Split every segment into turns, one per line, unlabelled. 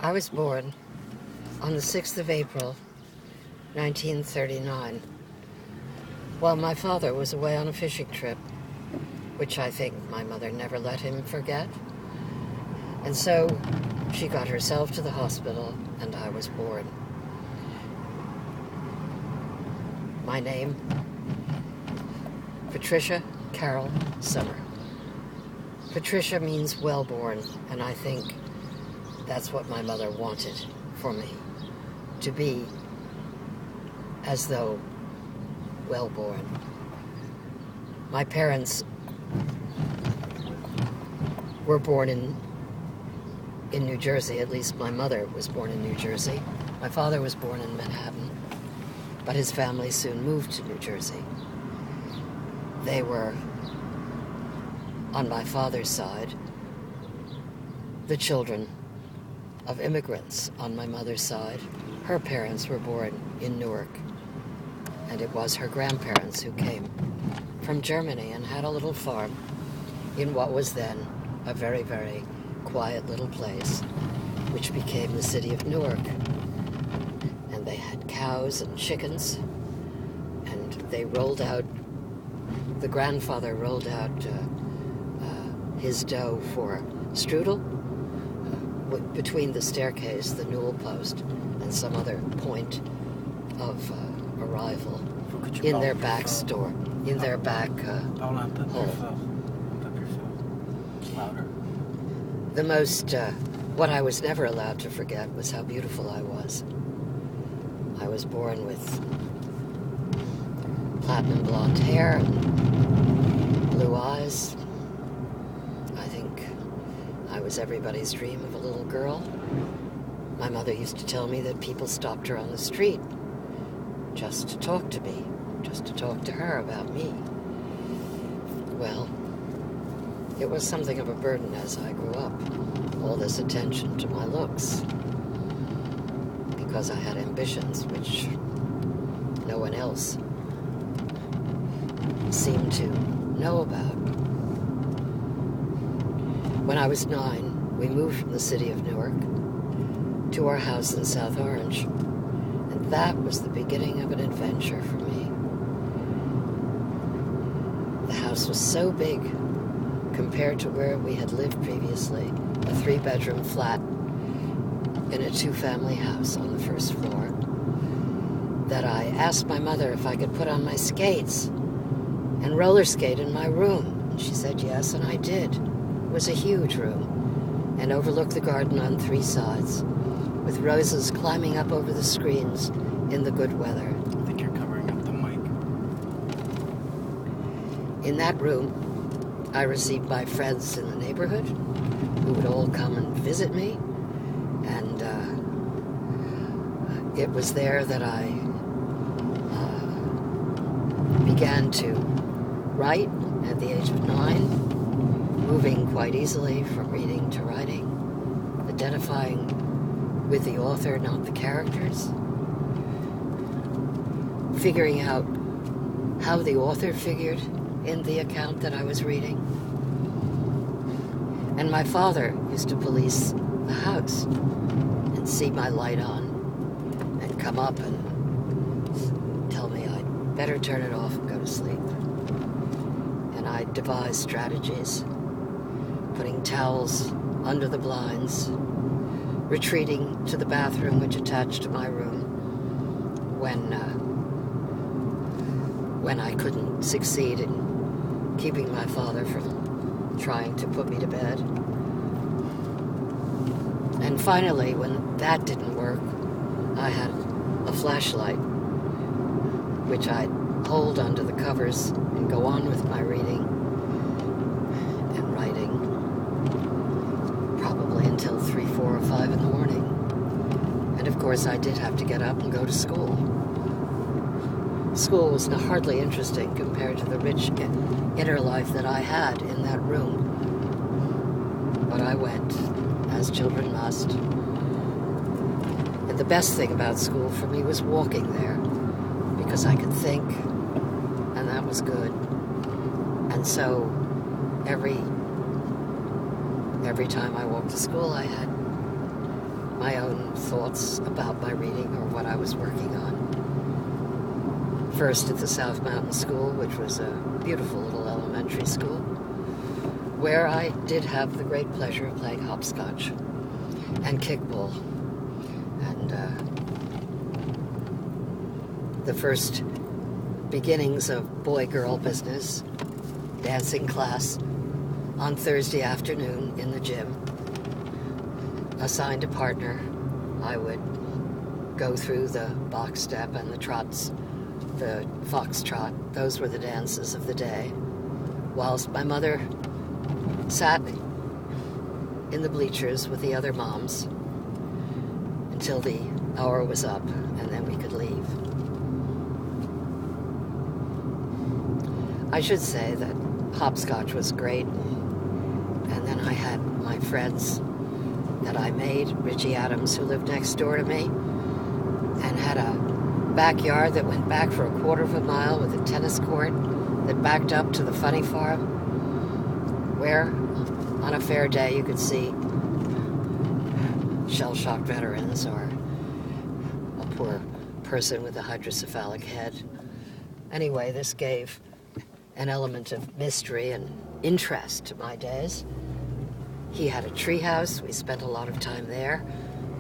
I was born on the 6th of April, 1939, while my father was away on a fishing trip, which I think my mother never let him forget. And so she got herself to the hospital, and I was born. My name, Patricia Carol Summer. Patricia means well-born, and I think that's what my mother wanted for me, to be as though well-born. My parents were born in New Jersey. At least my mother was born in New Jersey. My father was born in Manhattan, but his family soon moved to New Jersey. They were, on my father's side, the children of immigrants. On my mother's side, her parents were born in Newark, and it was her grandparents who came from Germany and had a little farm in what was then a very, very quiet little place, which became the city of Newark. And they had cows and chickens, and they rolled out, the grandfather rolled out his dough for strudel between the staircase, the newel post, and some other point of arrival in their back store, in their back hole. The most, what I was never allowed to forget was how beautiful I was. I was born with platinum blonde hair and blue eyes. I think I was everybody's dream of a little girl. My mother used to tell me that people stopped her on the street just to talk to me, just to talk to her about me. Well, it was something of a burden as I grew up, all this attention to my looks, because I had ambitions which no one else seemed to know about. When I was 9, we moved from the city of Newark to our house in South Orange, and that was the beginning of an adventure for me. The house was so big compared to where we had lived previously, a 3-bedroom flat in a 2-family house on the first floor, that I asked my mother if I could put on my skates and roller skate in my room. And she said yes, and I did. It was a huge room and overlooked the garden on 3 sides, with roses climbing up over the screens in the good weather.
I think you're covering up the mic.
In that room, I received my friends in the neighborhood, who would all come and visit me, and it was there that I began to write at the age of 9, moving quite easily from reading to writing, identifying with the author, not the characters, figuring out how the author figured in the account that I was reading. And my father used to police the house and see my light on and come up and tell me I'd better turn it off and go to sleep. And I devised strategies, putting towels under the blinds, retreating to the bathroom which attached to my room when I couldn't succeed in keeping my father from trying to put me to bed. And finally, when that didn't work, I had a flashlight, which I'd hold under the covers and go on with my reading and writing, probably until 3, 4, or 5 in the morning. And of course, I did have to get up and go to school. School was hardly interesting compared to the rich inner life that I had in that room. But I went, as children must. And the best thing about school for me was walking there, because I could think, and that was good. And so every time I walked to school, I had my own thoughts about my reading or what I was working on. First at the South Mountain School, which was a beautiful little elementary school, where I did have the great pleasure of playing hopscotch and kickball. And the first beginnings of boy-girl business, dancing class on Thursday afternoon in the gym. Assigned a partner, I would go through the box step and the trots, the foxtrot. Those were the dances of the day, whilst my mother sat in the bleachers with the other moms until the hour was up, and then we could leave. I should say that hopscotch was great, and then I had my friends that I made, Richie Adams, who lived next door to me, and had a backyard that went back for a quarter of a mile with a tennis court that backed up to the funny farm, where on a fair day you could see shell-shocked veterans or a poor person with a hydrocephalic head. Anyway, this gave an element of mystery and interest to my days. He had a tree house, we spent a lot of time there,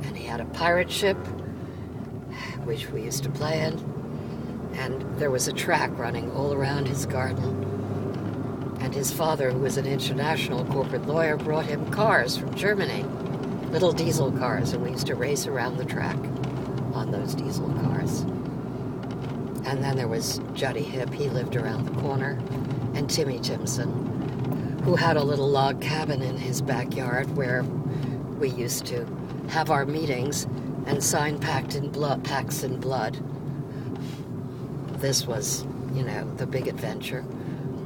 and he had a pirate ship, which we used to play in, and there was a track running all around his garden. And his father, who was an international corporate lawyer, brought him cars from Germany, little diesel cars, and we used to race around the track on those diesel cars. And then there was Juddy Hip, he lived around the corner, and Timmy Timson, who had a little log cabin in his backyard where we used to have our meetings and sign pacts in blood. This was, you know, the big adventure.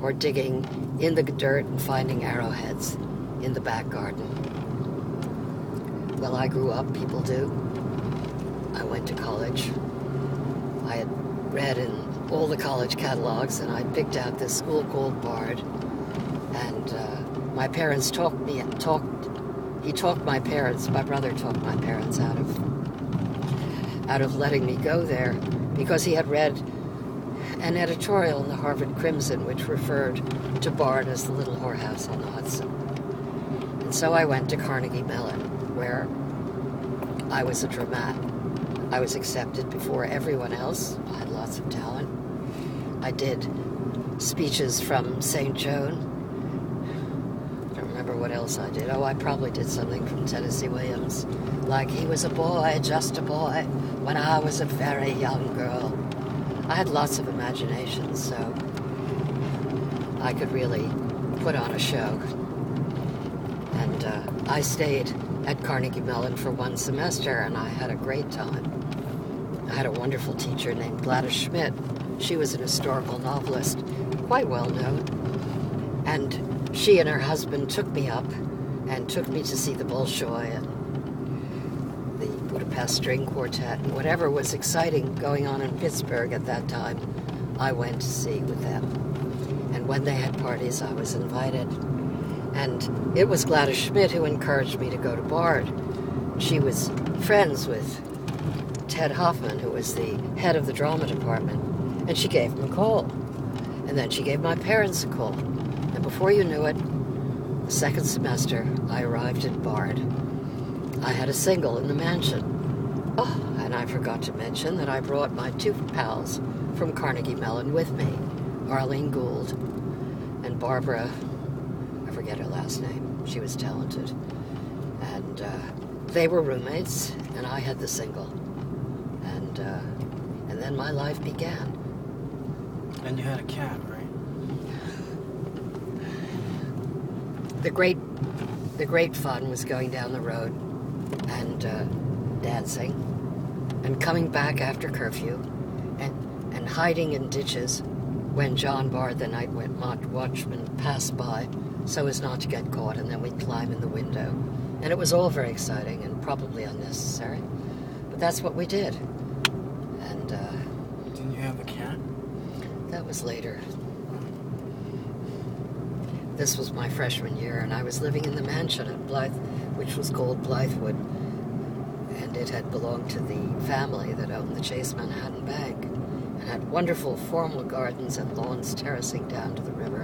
Or digging in the dirt and finding arrowheads in the back garden. Well, I grew up, people do. I went to college. I had read in all the college catalogs, and I picked out this school called Bard. And my parents my brother talked my parents out of letting me go there, because he had read an editorial in the Harvard Crimson which referred to Bard as the little whorehouse on the Hudson. And so I went to Carnegie Mellon, where I was a dramat. I was accepted before everyone else. I had lots of talent. I did speeches from St. Joan. I don't remember what else I did. Oh, I probably did something from Tennessee Williams, like he was a boy, just a boy, when I was a very young girl. I had lots of imagination, so I could really put on a show. And I stayed at Carnegie Mellon for one semester, and I had a great time. I had a wonderful teacher named Gladys Schmidt. She was an historical novelist, quite well known. And she and her husband took me up and took me to see the Bolshoi and the Budapest String Quartet, and whatever was exciting going on in Pittsburgh at that time, I went to see with them. And when they had parties, I was invited. And it was Gladys Schmidt who encouraged me to go to Bard. She was friends with Ted Hoffman, who was the head of the drama department, and she gave him a call. And then she gave my parents a call. And before you knew it, the second semester, I arrived at Bard. I had a single in the mansion. Oh, and I forgot to mention that I brought my two pals from Carnegie Mellon with me, Arlene Gould and Barbara, I forget her last name, she was talented. And they were roommates, and I had the single. And then my life began.
And you had a cat, right?
The great fun was going down the road and dancing and coming back after curfew and hiding in ditches when John Bard, the night watchman, passed by so as not to get caught, and then we'd climb in the window. And it was all very exciting and probably unnecessary, but that's what we did. And
didn't you have a cat?
That was later. This was my freshman year, and I was living in the mansion at Blythe, which was called Blythewood. and it had belonged to the family that owned the Chase Manhattan Bank, and had wonderful formal gardens and lawns terracing down to the river,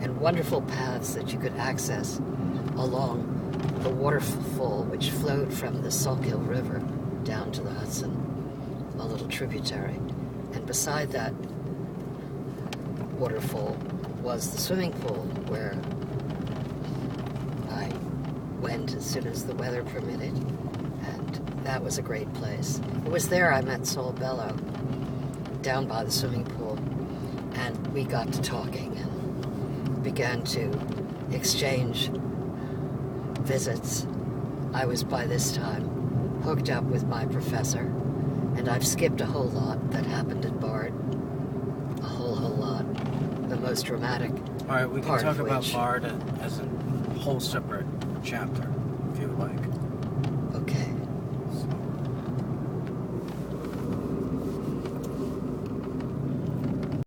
and wonderful paths that you could access along the waterfall which flowed from the Saltgill River down to the Hudson, a little tributary. And beside that waterfall was the swimming pool where I went as soon as the weather permitted, and that was a great place. It was there I met Saul Bellow, down by the swimming pool, and we got to talking and began to exchange visits. I was by this time hooked up with my professor, and I've skipped a whole lot that happened at Bard. A whole lot. The most dramatic
All right, we can
part
talk
of
about
which-
Bard as a whole separate chapter, if you would like.